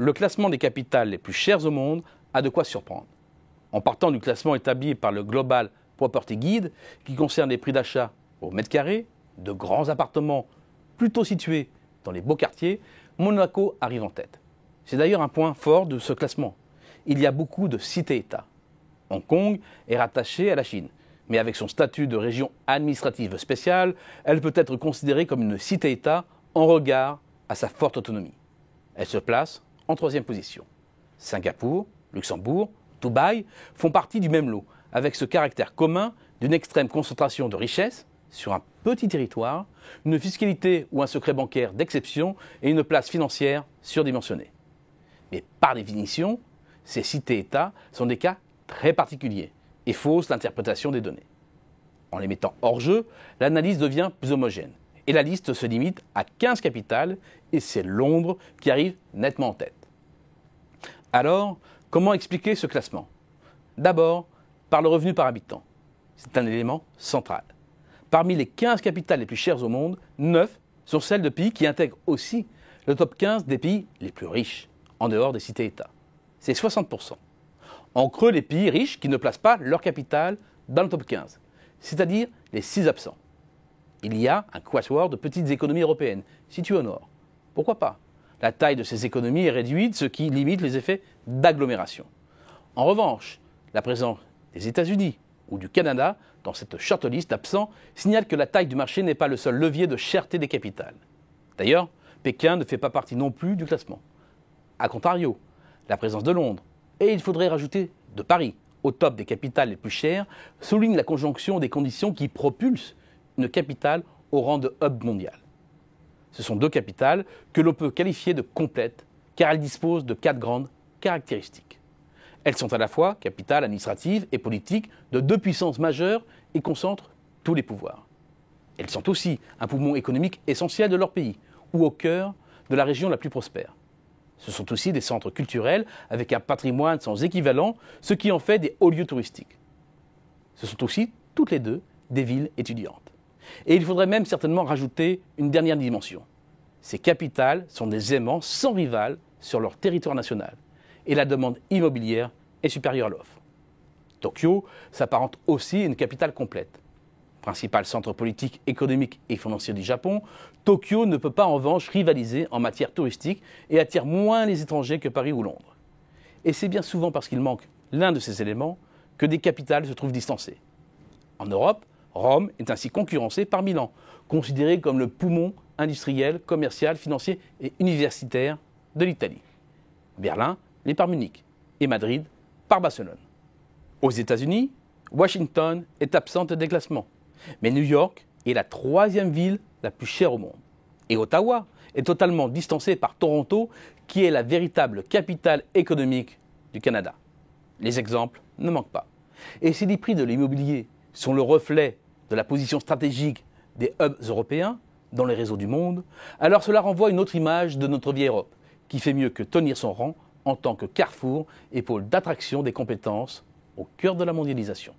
le classement des capitales les plus chères au monde a de quoi surprendre. En partant du classement établi par le Global Property Guide, qui concerne les prix d'achat au mètre carré, de grands appartements plutôt situés dans les beaux quartiers, Monaco arrive en tête. C'est d'ailleurs un point fort de ce classement. Il y a beaucoup de cités-États. Hong Kong est rattachée à la Chine, mais avec son statut de région administrative spéciale, elle peut être considérée comme une cité-État en regard à sa forte autonomie. Elle se place en troisième position. Singapour, Luxembourg, Dubaï font partie du même lot, avec ce caractère commun d'une extrême concentration de richesses sur un petit territoire, une fiscalité ou un secret bancaire d'exception et une place financière surdimensionnée. Mais par définition, ces cités-États sont des cas très particuliers et faussent l'interprétation des données. En les mettant hors jeu, l'analyse devient plus homogène et la liste se limite à 15 capitales et c'est Londres qui arrive nettement en tête. Alors, comment expliquer ce classement? D'abord, par le revenu par habitant. C'est un élément central. Parmi les 15 capitales les plus chères au monde, 9 sont celles de pays qui intègrent aussi le top 15 des pays les plus riches, en dehors des cités-États. C'est 60%. En creux, les pays riches qui ne placent pas leur capitale dans le top 15, c'est-à-dire les 6 absents. Il y a un quatuor de petites économies européennes, situées au nord. Pourquoi pas? La taille de ces économies est réduite, ce qui limite les effets d'agglomération. En revanche, la présence des États-Unis ou du Canada dans cette shortlist absent signale que la taille du marché n'est pas le seul levier de cherté des capitales. D'ailleurs, Pékin ne fait pas partie non plus du classement. A contrario, la présence de Londres, et il faudrait rajouter de Paris, au top des capitales les plus chères, souligne la conjonction des conditions qui propulsent une capitale au rang de hub mondial. Ce sont deux capitales que l'on peut qualifier de complètes, car elles disposent de 4 grandes caractéristiques. Elles sont à la fois capitales administratives et politiques de 2 puissances majeures et concentrent tous les pouvoirs. Elles sont aussi un poumon économique essentiel de leur pays, ou au cœur de la région la plus prospère. Ce sont aussi des centres culturels avec un patrimoine sans équivalent, ce qui en fait des hauts lieux touristiques. Ce sont aussi, toutes les deux, des villes étudiantes. Et il faudrait même certainement rajouter une dernière dimension. Ces capitales sont des aimants sans rival sur leur territoire national. Et la demande immobilière est supérieure à l'offre. Tokyo s'apparente aussi à une capitale complète. Principal centre politique, économique et financier du Japon, Tokyo ne peut pas en revanche rivaliser en matière touristique et attire moins les étrangers que Paris ou Londres. Et c'est bien souvent parce qu'il manque l'un de ces éléments que des capitales se trouvent distancées. En Europe, Rome est ainsi concurrencée par Milan, considéré comme le poumon industriel, commercial, financier et universitaire de l'Italie. Berlin l'est par Munich et Madrid par Barcelone. Aux États-Unis, Washington est absente des classements, mais New York est la 3e ville la plus chère au monde. Et Ottawa est totalement distancée par Toronto, qui est la véritable capitale économique du Canada. Les exemples ne manquent pas. Et si les prix de l'immobilier sont le reflet de la position stratégique des hubs européens dans les réseaux du monde, alors cela renvoie une autre image de notre vieille Europe, qui fait mieux que tenir son rang en tant que carrefour et pôle d'attraction des compétences au cœur de la mondialisation.